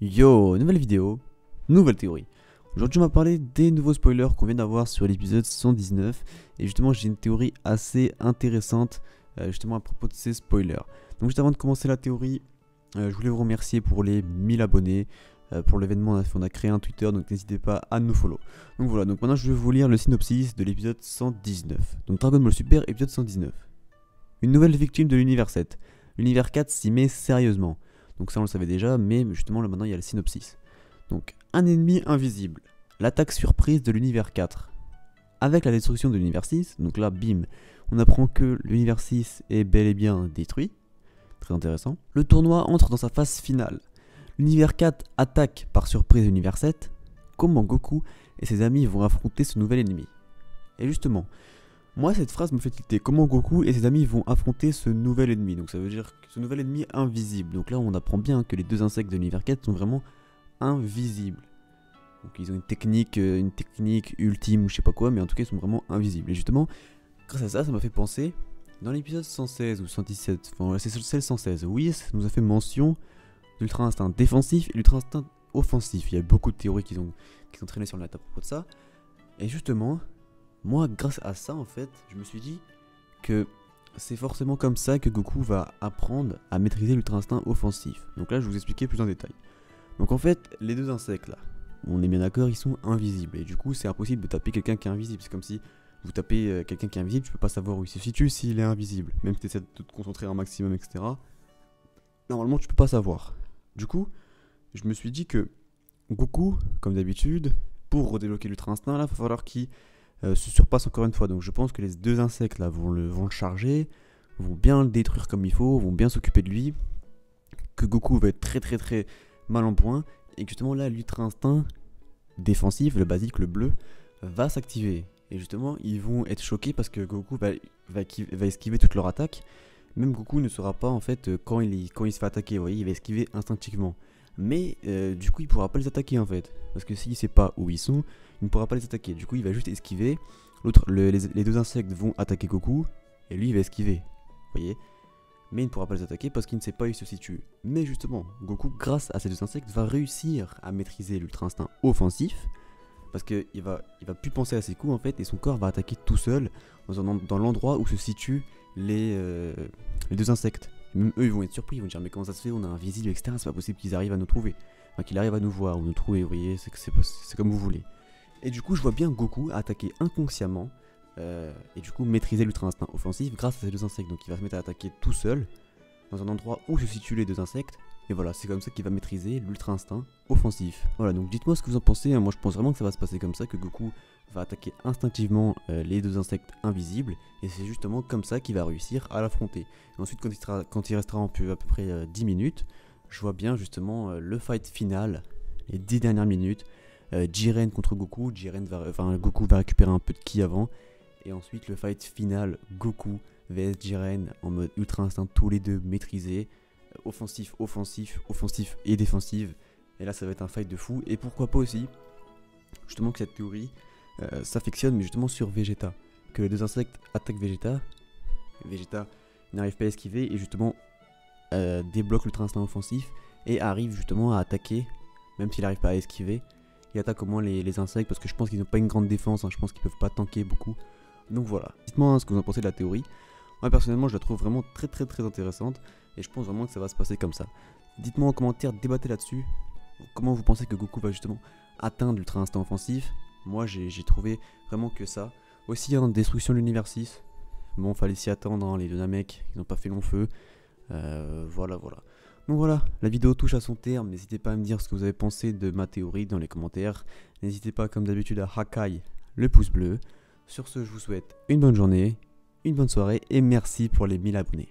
Yo, nouvelle vidéo, nouvelle théorie. Aujourd'hui on va parler des nouveaux spoilers qu'on vient d'avoir sur l'épisode 119. Et justement j'ai une théorie assez intéressante justement à propos de ces spoilers. Donc juste avant de commencer la théorie, je voulais vous remercier pour les 1000 abonnés. Pour l'événement on a créé un Twitter, donc n'hésitez pas à nous follow. Donc voilà, donc maintenant je vais vous lire le synopsis de l'épisode 119. Donc Dragon Ball Super épisode 119. Une nouvelle victime de l'univers 7. L'univers 4 s'y met sérieusement. Donc ça on le savait déjà, mais justement là maintenant il y a le synopsis. Donc un ennemi invisible. L'attaque surprise de l'univers 4. Avec la destruction de l'univers 6, donc là bim, on apprend que l'univers 6 est bel et bien détruit. Très intéressant. Le tournoi entre dans sa phase finale. L'univers 4 attaque par surprise l'univers 7. Comment Goku et ses amis vont affronter ce nouvel ennemi? Et justement, moi cette phrase me fait tilter. Comment Goku et ses amis vont affronter ce nouvel ennemi? Donc ça veut dire que ce nouvel ennemi invisible. Donc là on apprend bien que les deux insectes de l'univers 4 sont vraiment invisibles. Donc ils ont une technique ultime ou je sais pas quoi, mais en tout cas ils sont vraiment invisibles. Et justement, grâce à ça, ça m'a fait penser, dans l'épisode 116 ou 117, enfin c'est le 116, oui, ça nous a fait mention de l'ultra instinct défensif et l'ultra instinct offensif. Il y a beaucoup de théories qui sont traînées sur le net à propos de ça. Et justement, moi grâce à ça en fait, je me suis dit que c'est forcément comme ça que Goku va apprendre à maîtriser l'ultra instinct offensif. Donc là je vais vous expliquer plus en détail. Donc en fait, les deux insectes là, on est bien d'accord, ils sont invisibles. Et du coup c'est impossible de taper quelqu'un qui est invisible. C'est comme si vous tapez quelqu'un qui est invisible, tu peux pas savoir où il se situe s'il est invisible. Même si tu essaies de te concentrer un maximum, etc. Normalement tu peux pas savoir. Du coup, je me suis dit que Goku, comme d'habitude, pour redébloquer l'ultra instinct là, il va falloir qu'il se surpasse encore une fois. Donc je pense que les deux insectes là vont le charger, vont bien le détruire comme il faut, vont bien s'occuper de lui. Que Goku va être très mal en point. Et que justement là l'ultra instinct défensif, le basique, le bleu, va s'activer. Et justement ils vont être choqués parce que Goku va esquiver toute leur attaque. Même Goku ne saura pas en fait quand il se fait attaquer, vous voyez, il va esquiver instinctivement. Mais du coup il pourra pas les attaquer en fait. Parce que s'il sait pas où ils sont, il ne pourra pas les attaquer. Du coup il va juste esquiver. Les deux insectes vont attaquer Goku. Et lui il va esquiver, vous voyez. Mais il ne pourra pas les attaquer parce qu'il ne sait pas où il se situe. Mais justement, Goku, grâce à ces deux insectes, va réussir à maîtriser l'ultra instinct offensif. Parce qu'il va plus penser à ses coups en fait. Et son corps va attaquer tout seul dans l'endroit où se situent les deux insectes. Et même eux ils vont être surpris, ils vont dire mais comment ça se fait, on est invisible, etc. C'est pas possible qu'ils arrivent à nous trouver. Enfin qu'ils arrivent à nous voir ou nous trouver, vous voyez, c'est comme vous voulez. Et du coup je vois bien Goku attaquer inconsciemment. Et du coup maîtriser l'ultra instinct offensif grâce à ces deux insectes. Donc il va se mettre à attaquer tout seul dans un endroit où se situent les deux insectes. Et voilà, c'est comme ça qu'il va maîtriser l'ultra instinct offensif. Voilà, donc dites-moi ce que vous en pensez. Moi je pense vraiment que ça va se passer comme ça, que Goku va attaquer instinctivement les deux insectes invisibles. Et c'est justement comme ça qu'il va réussir à l'affronter. Ensuite quand il restera à peu près 10 minutes, je vois bien justement le fight final, les 10 dernières minutes. Jiren contre Goku, Goku va récupérer un peu de ki avant. Et ensuite le fight final, Goku vs Jiren en mode ultra instinct, tous les deux maîtrisés. Offensif et défensif. Et là ça va être un fight de fou. Et pourquoi pas aussi, justement que cette théorie s'affectionne mais justement sur Vegeta. Que les deux insectes attaquent Vegeta. Vegeta n'arrive pas à esquiver et justement débloque l'ultra instinct offensif. Et arrive justement à attaquer, même s'il n'arrive pas à esquiver. Il attaque au moins les insectes parce que je pense qu'ils n'ont pas une grande défense, hein. Je pense qu'ils peuvent pas tanker beaucoup. Donc voilà, dites-moi ce que vous en pensez de la théorie. Moi personnellement je la trouve vraiment très intéressante. Et je pense vraiment que ça va se passer comme ça. Dites-moi en commentaire, débattez là-dessus. Comment vous pensez que Goku va justement atteindre l'ultra instinct offensif? Moi j'ai trouvé vraiment que ça. Aussi destruction de l'univers 6. Bon fallait s'y attendre, hein, les deux mecs ils n'ont pas fait long feu. Voilà. Donc voilà, la vidéo touche à son terme. N'hésitez pas à me dire ce que vous avez pensé de ma théorie dans les commentaires. N'hésitez pas comme d'habitude à Hakai le pouce bleu. Sur ce je vous souhaite une bonne journée, une bonne soirée et merci pour les 1000 abonnés.